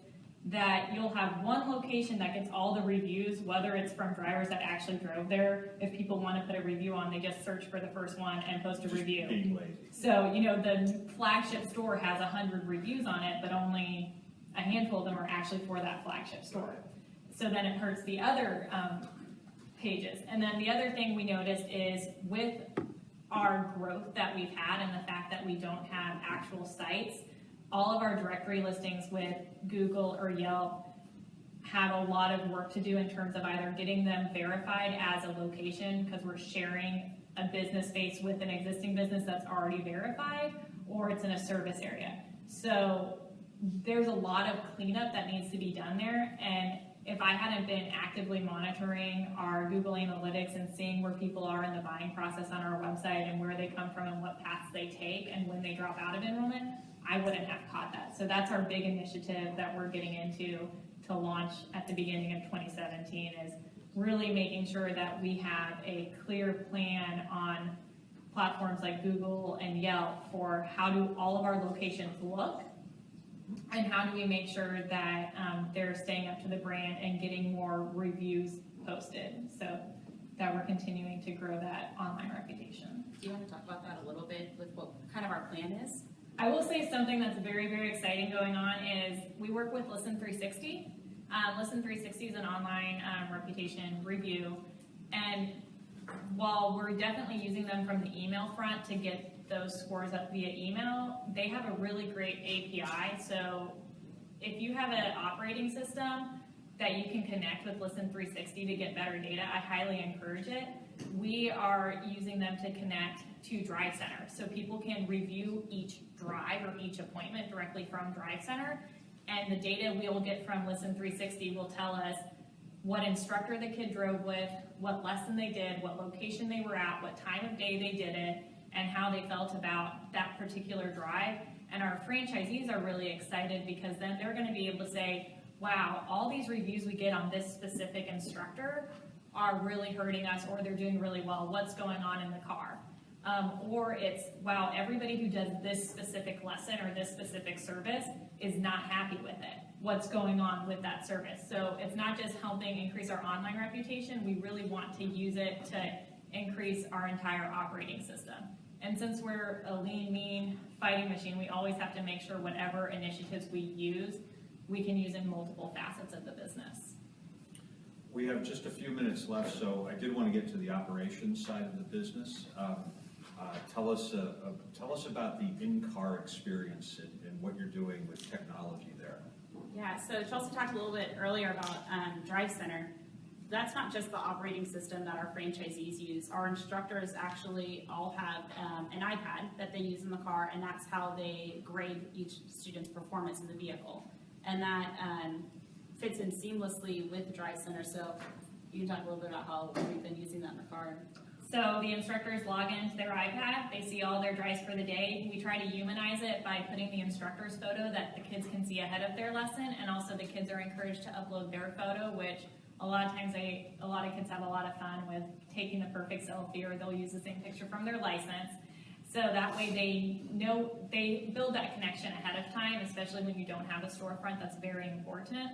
that you'll have one location that gets all the reviews, whether it's from drivers that actually drove there. If people want to put a review on, they just search for the first one and post a review. Being lazy. So, the flagship store has 100 reviews on it, but only a handful of them are actually for that flagship store. So then it hurts the other pages. And then the other thing we noticed is with our growth that we've had and the fact that we don't have actual sites, all of our directory listings with Google or Yelp have a lot of work to do in terms of either getting them verified as a location because we're sharing a business space with an existing business that's already verified, or it's in a service area. So there's a lot of cleanup that needs to be done there, and if if I hadn't been actively monitoring our Google Analytics and seeing where people are in the buying process on our website and where they come from and what paths they take and when they drop out of enrollment, I wouldn't have caught that. So that's our big initiative that we're getting into to launch at the beginning of 2017, is really making sure that we have a clear plan on platforms like Google and Yelp for how do all of our locations look, and how do we make sure that they're staying up to the brand and getting more reviews posted, so that we're continuing to grow that online reputation. Do you want to talk about that a little bit with what kind of our plan is? I will say something that's very, very exciting going on is we work with Listen 360. Listen 360 is an online reputation review, and while we're definitely using them from the email front to get those scores up via email, they have a really great API. So if you have an operating system that you can connect with Listen 360 to get better data, I highly encourage it. We are using them to connect to Drive Center, so people can review each drive or each appointment directly from Drive Center, and the data we'll get from Listen 360 will tell us what instructor the kid drove with, what lesson they did, what location they were at, what time of day they did it, and how they felt about that particular drive. And our franchisees are really excited because then they're going to be able to say, wow, all these reviews we get on this specific instructor are really hurting us, or they're doing really well. What's going on in the car? Or it's, wow, everybody who does this specific lesson or this specific service is not happy with it. What's going on with that service? So it's not just helping increase our online reputation, we really want to use it to increase our entire operating system. And since we're a lean, mean fighting machine, we always have to make sure whatever initiatives we use, we can use in multiple facets of the business. We have just a few minutes left, so I did want to get to the operations side of the business. Tell us about the in-car experience and what you're doing with technology there. Yeah, so Chelsea talked a little bit earlier about Drive Center. That's not just the operating system that our franchisees use. Our instructors actually all have an iPad that they use in the car, and that's how they grade each student's performance in the vehicle. And that fits in seamlessly with Drive Center. So you can talk a little bit about how we've been using that in the car. So the instructors log into their iPad, they see all their drives for the day. We try to humanize it by putting the instructor's photo that the kids can see ahead of their lesson, and also the kids are encouraged to upload their photo, which a lot of times a lot of kids have a lot of fun with taking the perfect selfie, or they'll use the same picture from their license. So that way they build that connection ahead of time, especially when you don't have a storefront. That's very important.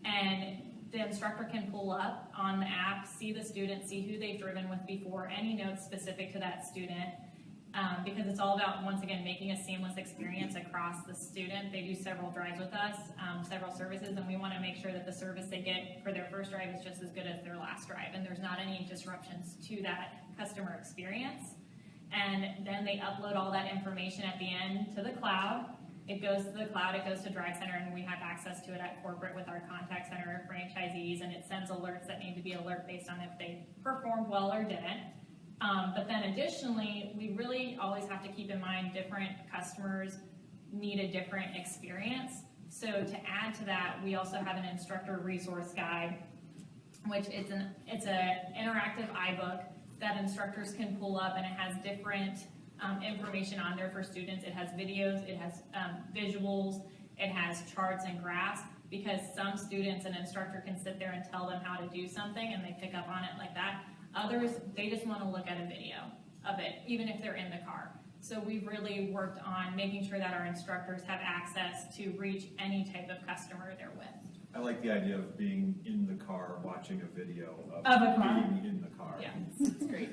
And the instructor can pull up on the app, see the student, see who they've driven with before, any notes specific to that student, because it's all about, once again, making a seamless experience across the student. They do several drives with us, several services, and we want to make sure that the service they get for their first drive is just as good as their last drive, and there's not any disruptions to that customer experience. And then they upload all that information at the end to the cloud. It goes to the cloud, it goes to Drive Center, and we have access to it at corporate with our contact center franchisees, and it sends alerts that need to be alert based on if they performed well or didn't. But then additionally, we really always have to keep in mind different customers need a different experience. So to add to that, we also have an instructor resource guide, which it's an interactive iBook that instructors can pull up, and it has different information on there for students. It has videos, it has visuals, it has charts and graphs, because some students, an instructor can sit there and tell them how to do something and they pick up on it like that. Others, they just want to look at a video of it, even if they're in the car. So we've really worked on making sure that our instructors have access to reach any type of customer they're with. I like the idea of being in the car, watching a video of a car. being in the car. Yeah, it's great.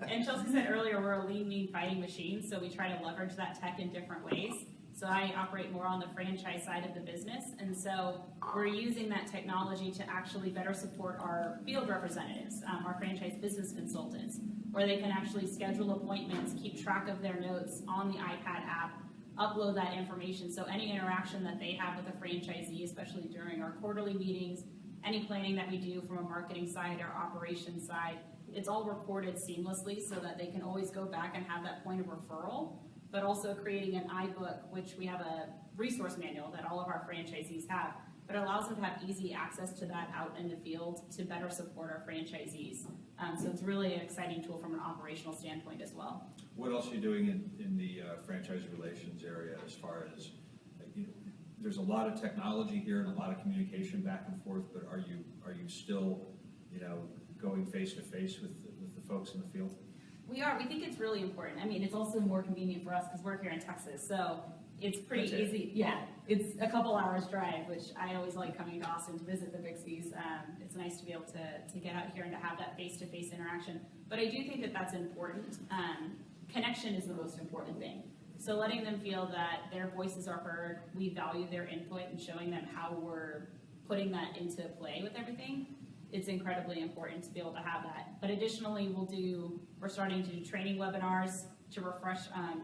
And Chelsea said earlier, we're a lean, mean fighting machine, so we try to leverage that tech in different ways. So I operate more on the franchise side of the business, and so we're using that technology to actually better support our field representatives, our franchise business consultants, where they can actually schedule appointments, keep track of their notes on the iPad app, upload that information. So any interaction that they have with a franchisee, especially during our quarterly meetings, any planning that we do from a marketing side or operations side, it's all recorded seamlessly so that they can always go back and have that point of referral, but also creating an iBook, which we have a resource manual that all of our franchisees have, but it allows them to have easy access to that out in the field to better support our franchisees. So it's really an exciting tool from an operational standpoint as well. What else are you doing in the franchise relations area as far as, there's a lot of technology here and a lot of communication back and forth, but are you still, going face to face with the folks in the field? We are. We think it's really important. I mean, it's also more convenient for us because we're here in Texas, so it's pretty easy. Yeah, it's a couple hours drive, which I always like coming to Austin to visit the Bixies. It's nice to be able to get out here and to have that face-to-face interaction. But I do think that that's important. Connection is the most important thing. So letting them feel that their voices are heard, we value their input, and showing them how we're putting that into play with everything, it's incredibly important to be able to have that. But additionally, we're starting to do training webinars to refresh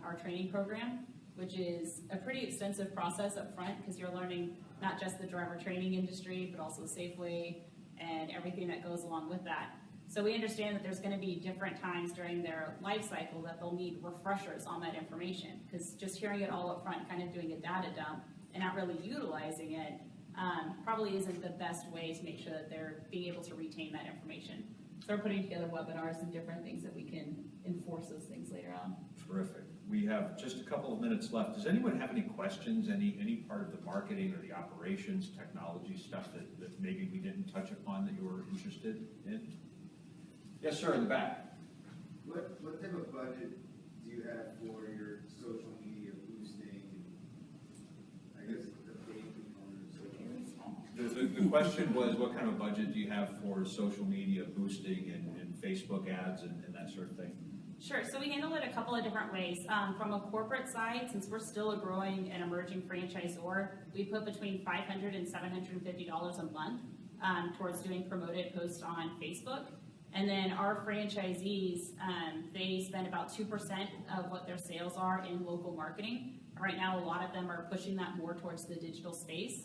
our training program, which is a pretty extensive process up front because you're learning not just the driver training industry, but also SafeWay and everything that goes along with that. So we understand that there's going to be different times during their life cycle that they'll need refreshers on that information, because just hearing it all up front, kind of doing a data dump and not really utilizing it, probably isn't the best way to make sure that they're being able to retain that information. So we're putting together webinars and different things that we can enforce those things later on. Terrific. We have just a couple of minutes left. Does anyone have any questions, any part of the marketing or the operations, technology stuff that maybe we didn't touch upon that you were interested in? Yes, sir, in the back. What type of budget do you have for your social media boosting and I guess the paid component of social media? The question was, what kind of budget do you have for social media boosting and Facebook ads and that sort of thing? Sure, so we handle it a couple of different ways. From a corporate side, since we're still a growing and emerging franchisor, we put between $500 and $750 a month towards doing promoted posts on Facebook. And then our franchisees, they spend about 2% of what their sales are in local marketing. Right now, a lot of them are pushing that more towards the digital space.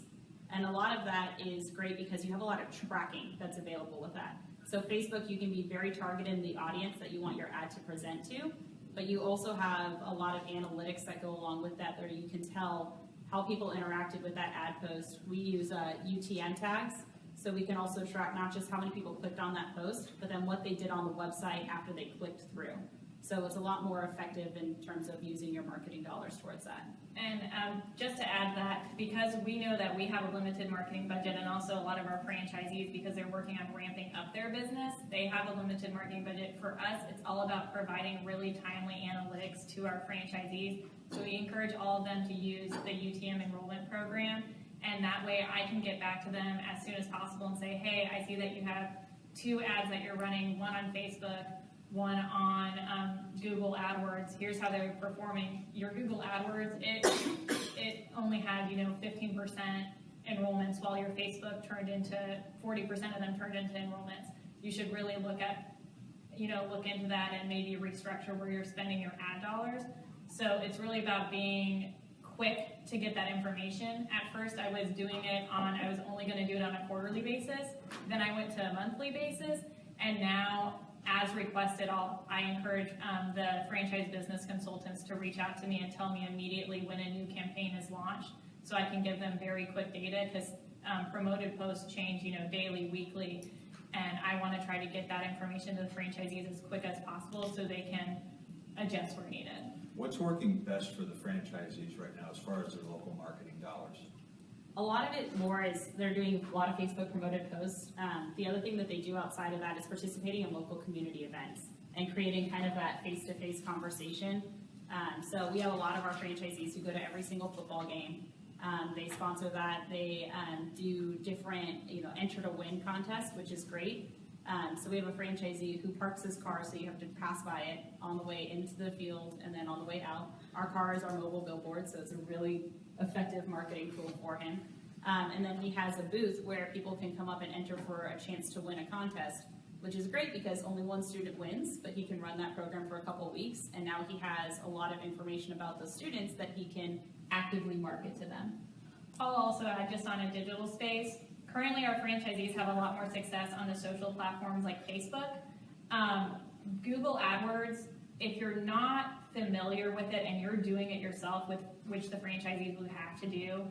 And a lot of that is great because you have a lot of tracking that's available with that. So Facebook, you can be very targeted in the audience that you want your ad to present to, but you also have a lot of analytics that go along with that where you can tell how people interacted with that ad post. We use UTM tags. So we can also track not just how many people clicked on that post, but then what they did on the website after they clicked through. So it's a lot more effective in terms of using your marketing dollars towards that. And just to add that, because we know that we have a limited marketing budget, and also a lot of our franchisees, because they're working on ramping up their business, they have a limited marketing budget. For us, it's all about providing really timely analytics to our franchisees. So we encourage all of them to use the UTM enrollment program. And that way I can get back to them as soon as possible and say, hey, I see that you have 2 ads that you're running, one on Facebook, one on Google AdWords. Here's how they're performing. Your Google AdWords, it only had 15% enrollments, while your Facebook turned into 40% of them turned into enrollments. You should really look into that and maybe restructure where you're spending your ad dollars. So it's really about being quick to get that information. At first I was doing it I was only going to do it on a quarterly basis. Then I went to a monthly basis, and now as requested, I encourage the franchise business consultants to reach out to me and tell me immediately when a new campaign is launched, so I can give them very quick data, because promoted posts change daily, weekly, and I want to try to get that information to the franchisees as quick as possible so they can adjust where needed. What's working best for the franchisees right now as far as their local marketing dollars? A lot of it more is they're doing a lot of Facebook promoted posts. The other thing that they do outside of that is participating in local community events and creating kind of that face-to-face conversation. So we have a lot of our franchisees who go to every single football game. They sponsor that. They do different, enter to win contests, which is great. So we have a franchisee who parks his car, so you have to pass by it on the way into the field and then on the way out. Our car is our mobile billboard, so it's a really effective marketing tool for him. And then he has a booth where people can come up and enter for a chance to win a contest, which is great because only one student wins, but he can run that program for a couple of weeks, and now he has a lot of information about those students that he can actively market to them. I'll also add, just on a digital space, currently our franchisees have a lot more success on the social platforms like Facebook. Google AdWords, if you're not familiar with it and you're doing it yourself, which the franchisees would have to do,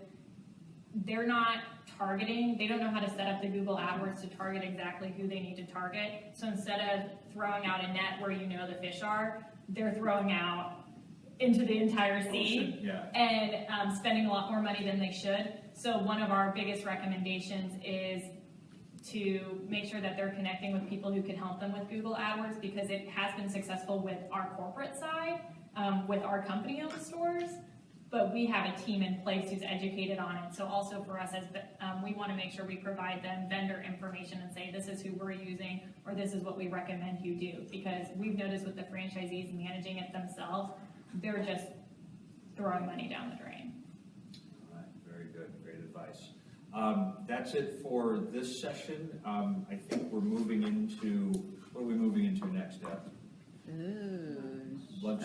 they're not targeting, they don't know how to set up the Google AdWords to target exactly who they need to target. So instead of throwing out a net where you know the fish are, they're throwing out into the entire sea and spending a lot more money than they should. So one of our biggest recommendations is to make sure that they're connecting with people who can help them with Google AdWords, because it has been successful with our corporate side, with our company-owned stores, but we have a team in place who's educated on it. So also for us, as we want to make sure we provide them vendor information and say, this is who we're using, or this is what we recommend you do, because we've noticed with the franchisees managing it themselves, they're just throwing money down the drain. All right, very good, great advice. That's it for this session. I think we're moving into, what are we moving into next, Deb? Ooh. Lunch.